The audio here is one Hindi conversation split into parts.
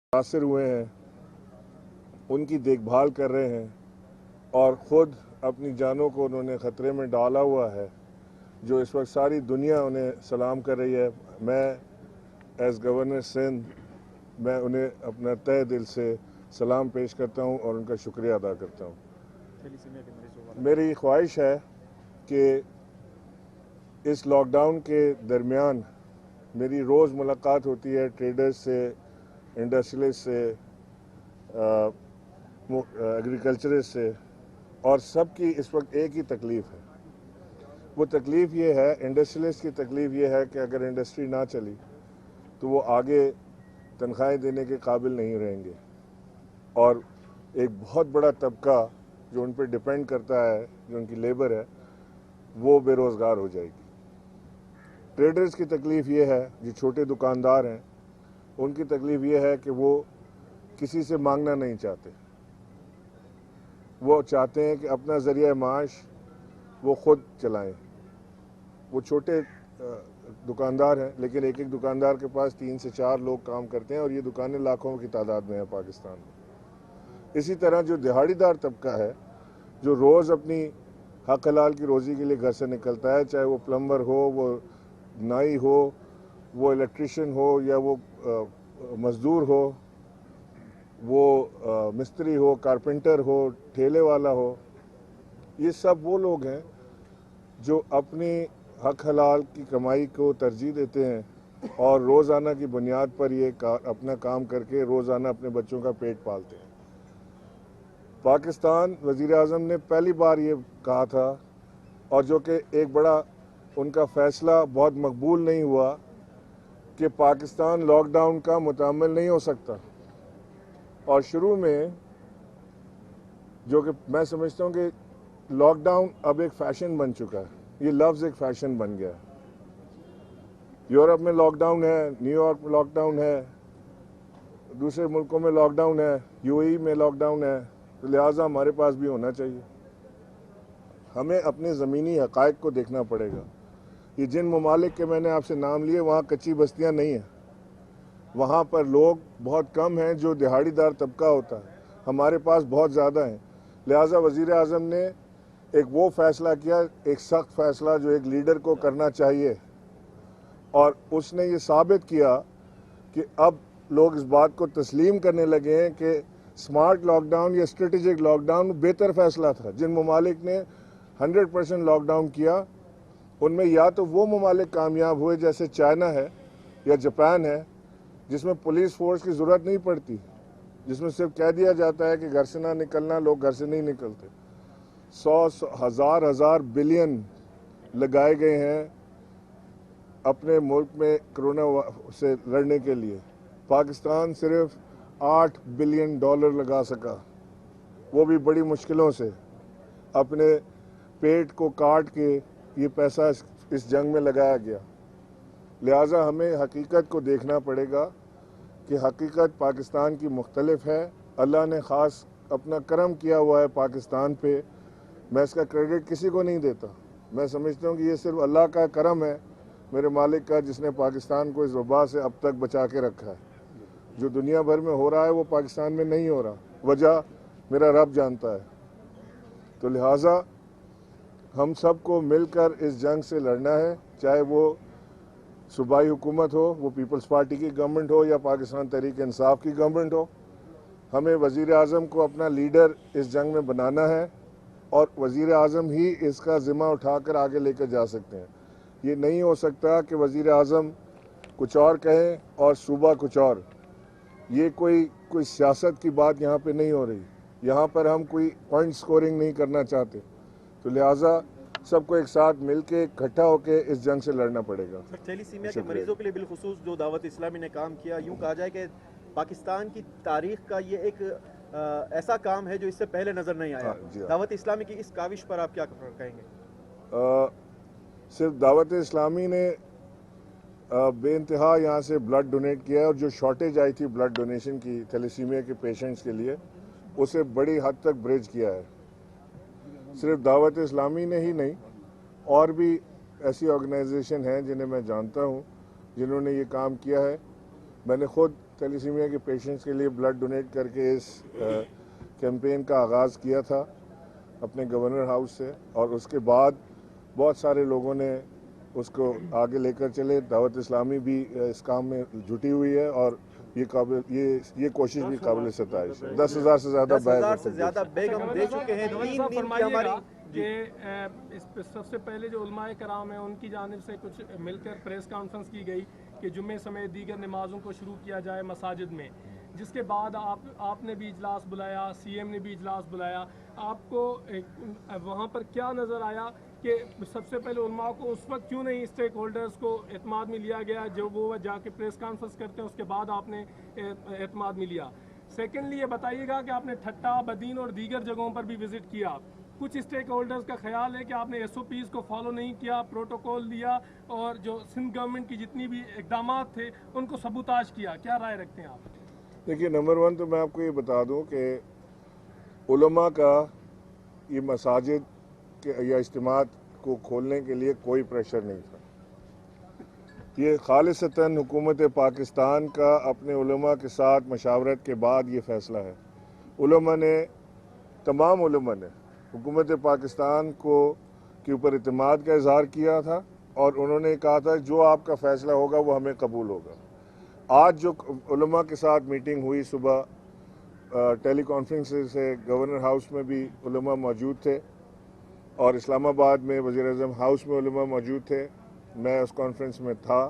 मुतासर हुए हैं उनकी देखभाल कर रहे हैं और ख़ुद अपनी जानों को उन्होंने ख़तरे में डाला हुआ है, जो इस वक्त सारी दुनिया उन्हें सलाम कर रही है। मैं एज़ गवर्नर सिंध मैं उन्हें अपना तहे दिल से सलाम पेश करता हूं और उनका शुक्रिया अदा करता हूं। मेरी ख्वाहिश है कि इस लॉकडाउन के दरमियान मेरी रोज़ मुलाकात होती है ट्रेडर्स से, इंडस्ट्रियलिस्ट से, एग्रीकल्चरिस्ट से, और सबकी इस वक्त एक ही तकलीफ़ है। वो तकलीफ़ ये है, इंडस्ट्रियलिस्ट की तकलीफ़ ये है कि अगर इंडस्ट्री ना चली तो वो आगे तनख्वाहें देने के काबिल नहीं रहेंगे और एक बहुत बड़ा तबका जो उन पर डिपेंड करता है, जो उनकी लेबर है, वो बेरोज़गार हो जाएगी। ट्रेडर्स की तकलीफ़ ये है, जो छोटे दुकानदार हैं, उनकी तकलीफ़ ये है कि वो किसी से मांगना नहीं चाहते। वो चाहते हैं कि अपना ज़रिया माश वो ख़ुद चलाएं। वो छोटे दुकानदार हैं, लेकिन एक एक दुकानदार के पास 3 से 4 लोग काम करते हैं और ये दुकानें लाखों की तादाद में हैं पाकिस्तान में। इसी तरह जो दिहाड़ीदार तबका है, जो रोज़ अपनी हक हलाल की रोज़ी के लिए घर से निकलता है, चाहे वो प्लम्बर हो, वो नाई हो, वो इलेक्ट्रिशियन हो, या वो मज़दूर हो, वो मिस्त्री हो, कारपेंटर हो, ठेले वाला हो, ये सब वो लोग हैं जो अपनी हक हलाल की कमाई को तरजीह देते हैं और रोज़ाना की बुनियाद पर ये अपना काम करके रोज़ाना अपने बच्चों का पेट पालते हैं। पाकिस्तान वज़ीर आज़म ने पहली बार ये कहा था, और जो कि एक बड़ा उनका फ़ैसला बहुत मकबूल नहीं हुआ, कि पाकिस्तान लॉकडाउन का मुतामिल नहीं हो सकता। और शुरू में जो कि मैं समझता हूँ कि लॉकडाउन अब एक फ़ैशन बन चुका है, ये लफ्ज़ एक फ़ैशन बन गया है। यूरोप में लॉकडाउन है, न्यूयॉर्क में लॉकडाउन है, दूसरे मुल्कों में लॉकडाउन है, यूएई में लॉकडाउन है, तो लिहाजा हमारे पास भी होना चाहिए। हमें अपने ज़मीनी हक़ाइक़ को देखना पड़ेगा। ये जिन ममालिक के मैंने आपसे नाम लिए, वहाँ कच्ची बस्तियाँ नहीं हैं, वहाँ पर लोग बहुत कम हैं जो दिहाड़ीदार तबका होता है, हमारे पास बहुत ज़्यादा हैं। लिहाजा वज़ीर आज़म ने एक वो फ़ैसला किया, एक सख्त फ़ैसला जो एक लीडर को करना चाहिए, और उसने ये साबित किया कि अब लोग इस बात को तस्लीम करने लगे हैं कि स्मार्ट लॉकडाउन या स्ट्रेटेजिक लॉकडाउन बेहतर फ़ैसला था। जिन ममालिक ने 100% लॉकडाउन किया, उनमें या तो वो ममालिक कामयाब हुए जैसे चाइना है या जापान है, जिसमें पुलिस फोर्स की ज़रूरत नहीं पड़ती, जिसमें सिर्फ कह दिया जाता है कि घर से ना निकलना, लोग घर से नहीं निकलते। 100 हज़ार बिलियन लगाए गए हैं अपने मुल्क में कोरोना से लड़ने के लिए। पाकिस्तान सिर्फ $8 बिलियन लगा सका, वो भी बड़ी मुश्किलों से। अपने पेट को काट के ये पैसा इस जंग में लगाया गया। लिहाजा हमें हकीकत को देखना पड़ेगा कि हकीकत पाकिस्तान की मुख्तलिफ है। अल्लाह ने ख़ास अपना करम किया हुआ है पाकिस्तान पे। मैं इसका क्रेडिट किसी को नहीं देता। मैं समझता हूँ कि ये सिर्फ अल्लाह का करम है, मेरे मालिक का, जिसने पाकिस्तान को इस वबा से अब तक बचा के रखा है। जो दुनिया भर में हो रहा है वो पाकिस्तान में नहीं हो रहा, वजह मेरा रब जानता है। तो लिहाजा हम सबको मिलकर इस जंग से लड़ना है, चाहे वो सूबाई हुकूमत हो, वो पीपल्स पार्टी की गवर्नमेंट हो, या पाकिस्तान तहरीक इंसाफ की गवर्नमेंट हो। हमें वज़ीर आज़म को अपना लीडर इस जंग में बनाना है और वज़ीर आज़म ही इसका ज़िम्मा उठाकर आगे लेकर जा सकते हैं। ये नहीं हो सकता कि वज़ीर आज़म कुछ और कहें और सूबा कुछ और। ये कोई सियासत की बात यहाँ पे नहीं हो रही। यहाँ पर हम कोई पॉइंट स्कोरिंग नहीं करना चाहते। तो लिहाजा सबको एक साथ मिलके इकट्ठा होकर इस जंग से लड़ना पड़ेगा। थैलीसीमिया के मरीजों के लिए बिलखुसूस जो दावत इस्लामी ने काम किया, यूँ कहा जाए कि पाकिस्तान की तारीख का ये एक ऐसा काम है जो इससे पहले नज़र नहीं आया। दावत इस्लामी की इस काविश पर आप क्या कहेंगे? सिर्फ दावत इस्लामी ने बेइंतहा यहाँ से ब्लड डोनेट किया है, और जो शॉर्टेज आई थी ब्लड डोनेशन की थैलीसीमिया के पेशेंट्स के लिए, उसे बड़ी हद तक ब्रिज किया है। सिर्फ दावत इस्लामी ने ही नहीं, और भी ऐसी ऑर्गेनाइजेशन हैं जिन्हें मैं जानता हूँ जिन्होंने ये काम किया है। मैंने खुद थैलेसीमिया के पेशेंट्स के लिए ब्लड डोनेट करके इस कैंपेन का आगाज़ किया था अपने गवर्नर हाउस से, और उसके बाद बहुत सारे लोगों ने उसको आगे लेकर चले। दावत इस्लामी भी इस काम में जुटी हुई है और ये कोशिश भी काबिल सताइश है। 10,000 से ज़्यादा 10,000 से ज़्यादा बैग हम दे चुके हैं। तीन दिन की हमारी कि इस पे सबसे पहले जो उलमाए कराम है उनकी जानिब से कुछ मिलकर प्रेस कॉन्फ्रेंस की गई कि जुम्मे समेत दीगर नमाजों को शुरू किया जाए मसाजिद में, जिसके बाद आपने भी इजलास बुलाया, सीएम ने भी इजलास बुलाया। आपको वहाँ पर क्या नज़र आया कि सबसे पहले उलमा को उस वक्त क्यों नहीं स्टेक होल्डर्स को एतमाद में लिया गया, जो वो जाके प्रेस कॉन्फ्रेंस करते हैं उसके बाद आपने एतमाद में लिया? सेकेंडली ये बताइएगा कि आपने ठट्टा, बदीन और दीगर जगहों पर भी विजिट किया, कुछ स्टेक होल्डर्स का ख्याल है कि आपने SOPs को फॉलो नहीं किया, प्रोटोकॉल दिया और जो सिंध गवर्नमेंट की जितनी भी इकदाम थे उनको सबूताज किया। क्या राय रखते हैं आप? देखिए, नंबर 1 तो मैं आपको ये बता दूं कि उलमा का ये मसाजिद के या इज्तिमात को खोलने के लिए कोई प्रेशर नहीं था। ये खालिसतन हुकूमत पाकिस्तान का अपने उलमा के साथ मशावरत के बाद ये फ़ैसला है। उलमा ने, तमाम उलमा ने हुकूमत पाकिस्तान के ऊपर इत्मीनान का इजहार किया था और उन्होंने कहा था जो आपका फ़ैसला होगा वो हमें कबूल होगा। आज जो उलमा के साथ मीटिंग हुई सुबह, टेली कॉन्फ्रेंस से गवर्नर हाउस में भी उलमा मौजूद थे और इस्लामाबाद में वज़ीर-ए-आज़म हाउस में उलमा मौजूद थे। मैं उस कॉन्फ्रेंस में था,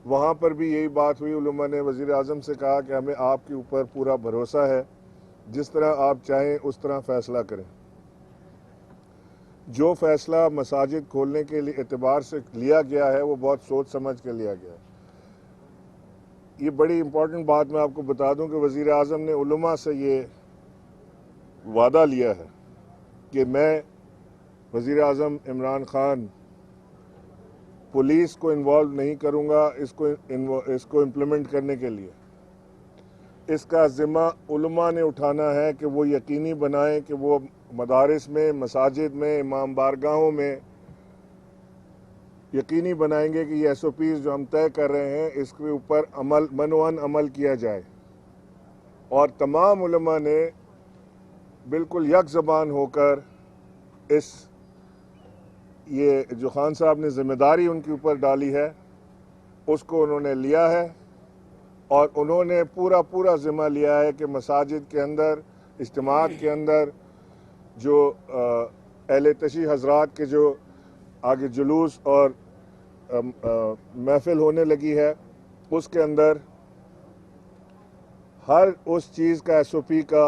वहाँ पर भी यही बात हुई। उलमा ने वज़ीर-ए-आज़म से कहा कि हमें आपके ऊपर पूरा भरोसा है, जिस तरह आप चाहें उस तरह फ़ैसला करें। जो फ़ैसला मसाजिद खोलने के लिए एतबार से लिया गया है वो बहुत सोच समझ के लिया गया है। ये बड़ी इम्पॉर्टेंट बात मैं आपको बता दूं कि वज़ीर आज़म ने उलमा से ये वादा लिया है कि मैं, वज़ीर आज़म इमरान खान, पुलिस को इन्वॉल्व नहीं करूंगा इसको इम्प्लीमेंट करने के लिए। इसका ज़िम्मा उलमा ने उठाना है कि वो यकीनी बनाएं कि वो मदारिस में, मसाजिद में, इमाम बारगाहों में यकीनी बनाएंगे कि ये SOPs जो हम तय कर रहे हैं इसके ऊपर मनोअन अमल किया जाए। और तमाम उलमा ने बिल्कुल यक ज़बान होकर ये जो खान साहब ने ज़िम्मेदारी उनके ऊपर डाली है उसको उन्होंने लिया है और उन्होंने पूरा ज़िम्मा लिया है कि मसाजिद के अंदर, इज्तिमात के अंदर जो अहले तशी हज़रात के जो आगे जुलूस और महफिल होने लगी है उसके अंदर हर उस चीज़ का SOP का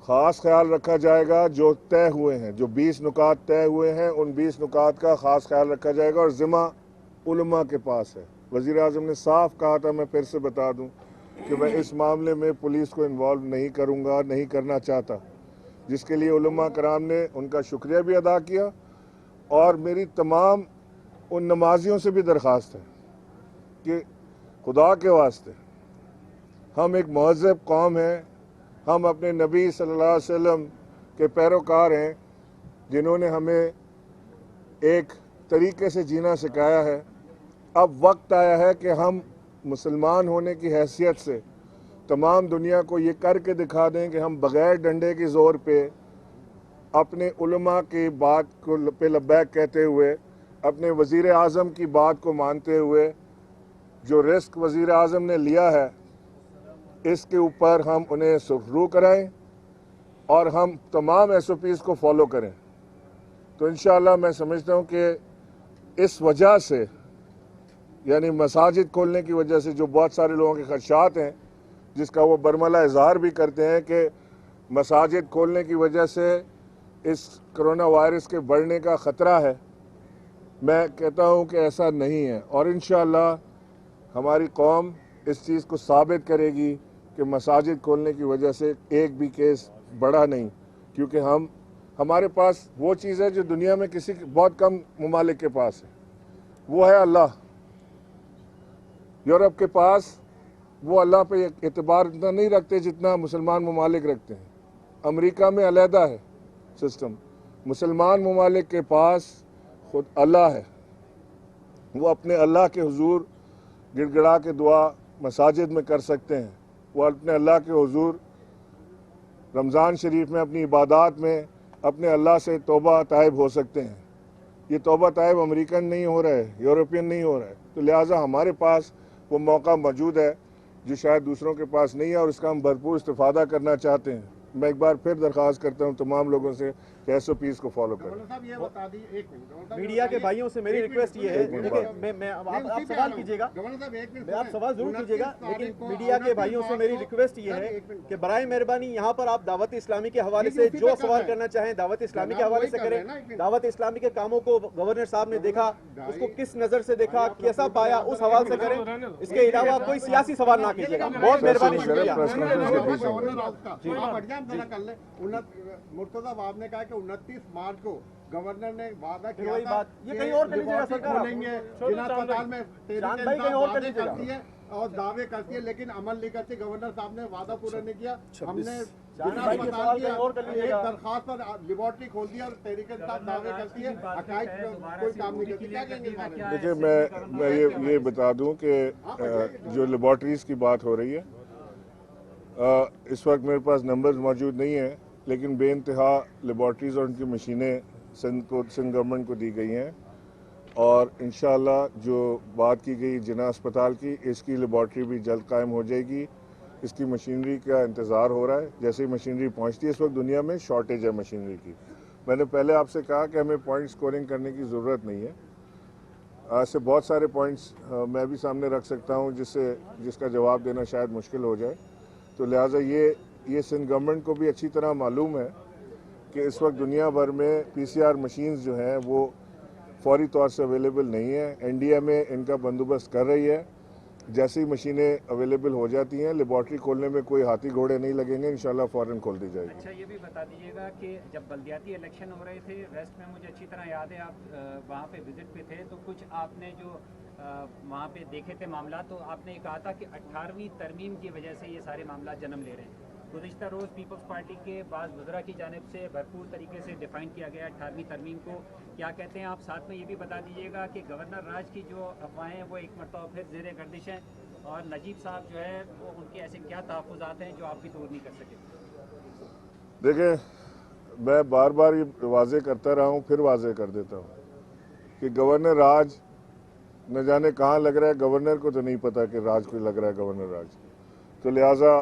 ख़ास ख्याल रखा जाएगा जो तय हुए हैं। जो 20 नुकात तय हुए हैं उन 20 नुकात का ख़ास ख्याल रखा जाएगा और ज़िम्मा उलमा के पास है। वज़ीर आज़म ने साफ कहा था, मैं फिर से बता दूं, कि मैं इस मामले में पुलिस को इन्वॉल्व नहीं करूंगा, नहीं करना चाहता, जिसके लिए उलमा कराम ने उनका शुक्रिया भी अदा किया। और मेरी तमाम उन नमाजियों से भी दरख्वास्त है कि खुदा के वास्ते, हम एक महज़ब कौम हैं, हम अपने नबी सल्लल्लाहु अलैहि वसल्लम के पैरोकार हैं जिन्होंने हमें एक तरीके से जीना सिखाया है। अब वक्त आया है कि हम मुसलमान होने की हैसियत से तमाम दुनिया को ये करके दिखा दें कि हम बग़ैर डंडे के ज़ोर पे अपने उलमा की बात को पे लब्बैक कहते हुए, अपने वज़ीर आज़म की बात को मानते हुए जो रिस्क वज़ीर आज़म ने लिया है इसके ऊपर हम उन्हें सुखरू कराएं और हम तमाम SOPs को फॉलो करें। तो इंशाअल्लाह मैं समझता हूँ कि इस वजह से, यानी मसाजिद खोलने की वजह से जो बहुत सारे लोगों के खदशात हैं, जिसका वो बरमला इज़हार भी करते हैं कि मसाजिद खोलने की वजह से इस कोरोना वायरस के बढ़ने का ख़तरा है, मैं कहता हूँ कि ऐसा नहीं है। और इंशाअल्लाह हमारी कौम इस चीज़ को साबित करेगी कि मसाजिद खोलने की वजह से एक भी केस बढ़ा नहीं, क्योंकि हमारे पास वो चीज़ है जो दुनिया में किसी बहुत कम ममालिक के पास है, वो है अल्लाह। यूरोप के पास वो अल्लाह पे एतबार इतना नहीं रखते जितना मुसलमान ममालिक रखते हैं। अमेरिका में अलहदा है सिस्टम, मुसलमान ममालिक के पास खुद अल्लाह है। वो अपने अल्लाह के हुजूर गिड़गिड़ा के दुआ मसाजिद में कर सकते हैं, वो अपने अल्लाह के हुजूर रमज़ान शरीफ में अपनी इबादत में अपने अल्लाह से तौबा ताइब हो सकते हैं। ये तौबा ताइब अमेरिकन नहीं हो रहा है, यूरोपियन नहीं हो रहा है। तो लिहाजा हमारे पास वो मौका मौजूद है जो शायद दूसरों के पास नहीं है और इसका हम भरपूर इस्तेफादा करना चाहते हैं। मैं एक बार फिर दरख्वास्त करता हूँ तमाम लोगों से कि SOPs को फॉलो करें। मीडिया के भाइयों से मेरी रिक्वेस्ट ये है, देखिए मैं आप सवाल कीजिएगा, आप सवाल जरूर कीजिएगा, लेकिन मीडिया के भाइयों से मेरी रिक्वेस्ट ये है कि बराए मेहरबानी यहाँ पर आप दावत इस्लामी के हवाले से जो सवाल करना चाहें दावत इस्लामी के हवाले से करें। दावत इस्लामी के कामों को गवर्नर साहब ने देखा, उसको किस नजर से देखा, कैसा पाया, उस हवाले से करें। इसके अलावा कोई सियासी सवाल ना कीजिएगा। बहुत मेहरबानी, शुक्रिया। मुर्तजा बाब ने कहा कि 29 मार्च को गवर्नर ने वादा किया था ये कहीं और कर लीजिएगा सरकार, जिला अस्पताल में करती है और दावे करती है, लेकिन अमल नहीं करती। गवर्नर साहब ने वादा पूरा नहीं किया। हमने जिला अस्पताल की एक दरखास्त पर लेबोरेटरी खोल दी और तहरीक इंसाफ दावे करती है, हकायक कोई काम नहीं करती। क्या कहेंगे? देखिए मैं ये बता दूं कि जो लेबोरेटरीज की बात हो रही है, इस वक्त मेरे पास नंबर्स मौजूद नहीं है, लेकिन बेइंतहा लेबॉर्ट्रीज़ और उनकी मशीनें सिंध गवर्नमेंट को दी गई हैं और इंशाअल्लाह जो बात की गई जिना अस्पताल की, इसकी लेबॉर्ट्री भी जल्द कायम हो जाएगी। इसकी मशीनरी का इंतज़ार हो रहा है, जैसे ही मशीनरी पहुंचती है। इस वक्त दुनिया में शॉर्टेज है मशीनरी की। मैंने पहले आपसे कहा कि हमें पॉइंट स्कोरिंग करने की ज़रूरत नहीं है। ऐसे बहुत सारे पॉइंट्स मैं भी सामने रख सकता हूँ जिसका जवाब देना शायद मुश्किल हो जाए। तो लिहाजा ये सिंध गवर्नमेंट को भी अच्छी तरह मालूम है कि इस वक्त दुनिया भर में PCR मशीन्स जो हैं वो फौरी तौर से अवेलेबल नहीं है। NDA में इनका बंदोबस्त कर रही है। जैसे ही मशीनें अवेलेबल हो जाती हैं, लेबॉर्ट्री खोलने में कोई हाथी घोड़े नहीं लगेंगे, इंशाल्लाह फ़ौरन खोल दी जाएगी। अच्छा, ये भी बता दीजिएगा कि जब बल्दियाती इलेक्शन हो रहे थे वेस्ट में, मुझे अच्छी तरह याद है आप वहाँ पे विजिट पे थे, तो कुछ आपने जो वहाँ पे देखे थे मामला, तो आपने कहा था कि 18वीं तरमीम की वजह से ये सारे मामला जन्म ले रहे हैं। गुज़िश्ता रोज़ पीपल्स पार्टी के बाज़ वज़रा की जानिब से भरपूर तरीके से डिफ़ाइन किया गया 18वीं तरमीम को, क्या कहते हैं आप? साथ में ये भी बता दीजिएगा कि गवर्नर राज की जो अफवाहें हैं वो एक मरतबा फिर ज़ेर गर्दिश हैं और नजीब साहब जो है वो उनके ऐसे क्या तहफ़्फ़ुज़ात हैं जो आप भी दूर नहीं कर सके? देखिए, मैं बार बार ये वाज़े करता रहा हूँ, फिर वाज़े कर देता हूँ कि गवर्नर राज न जाने कहाँ लग रहा है। गवर्नर को तो नहीं पता कि राज को लग रहा है गवर्नर राज। तो लिहाजा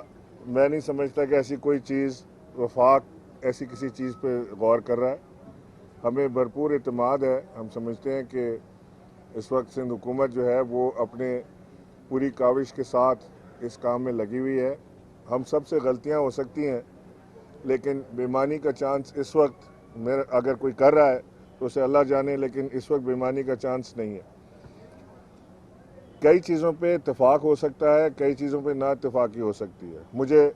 मैं नहीं समझता कि ऐसी कोई चीज़ वफाक ऐसी किसी चीज़ पे गौर कर रहा है। हमें भरपूर इत्मीनान है। हम समझते हैं कि इस वक्त सिंध हुकूमत जो है वो अपने पूरी काविश के साथ इस काम में लगी हुई है। हम सब से गलतियां हो सकती हैं, लेकिन बेईमानी का चांस इस वक्त मेरा अगर कोई कर रहा है तो उसे अल्लाह जाने, लेकिन इस वक्त बेईमानी का चांस नहीं है। कई चीज़ों पे इत्तेफाक हो सकता है, कई चीज़ों पे ना इत्तेफाकी हो सकती है। मुझे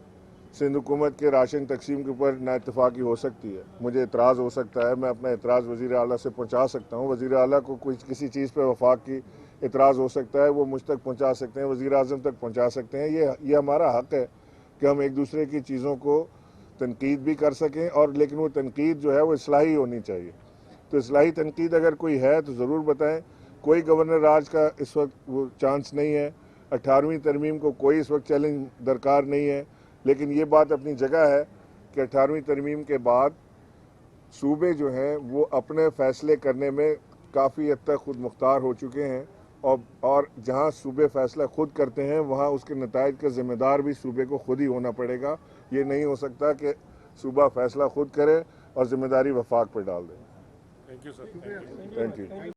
सिंध हुकूमत के राशन तकसीम के ऊपर ना इत्तेफाकी हो सकती है, मुझे एतराज़ हो सकता है। मैं अपना एतराज़ वज़ीर आला से पहुंचा सकता हूं। वज़ीर आला को कोई किसी चीज़ पे वफाक की एतराज़ हो सकता है, वो मुझ तक पहुंचा सकते हैं, वज़ीर आज़म तक पहुंचा सकते हैं। ये हमारा हक़ है कि हम एक दूसरे की चीज़ों को तनकीद भी कर सकें, और लेकिन वो तनकीद जो है वो इस्लाही होनी चाहिए। तो इस्लाही तनकीद अगर कोई है तो ज़रूर बताएँ। कोई गवर्नर राज का इस वक्त वो चांस नहीं है। 18वीं तरमीम को कोई इस वक्त चैलेंज दरकार नहीं है, लेकिन ये बात अपनी जगह है कि 18वीं तरमीम के बाद सूबे जो हैं वो अपने फ़ैसले करने में काफ़ी हद तक खुद मुख्तार हो चुके हैं, और जहां सूबे फ़ैसला खुद करते हैं वहां उसके नताइज का ज़िम्मेदार भी सूबे को खुद ही होना पड़ेगा। ये नहीं हो सकता कि सूबा फ़ैसला खुद करे और ज़िम्मेदारी वफाक पर डाल दे। Thank you sir. Thank you.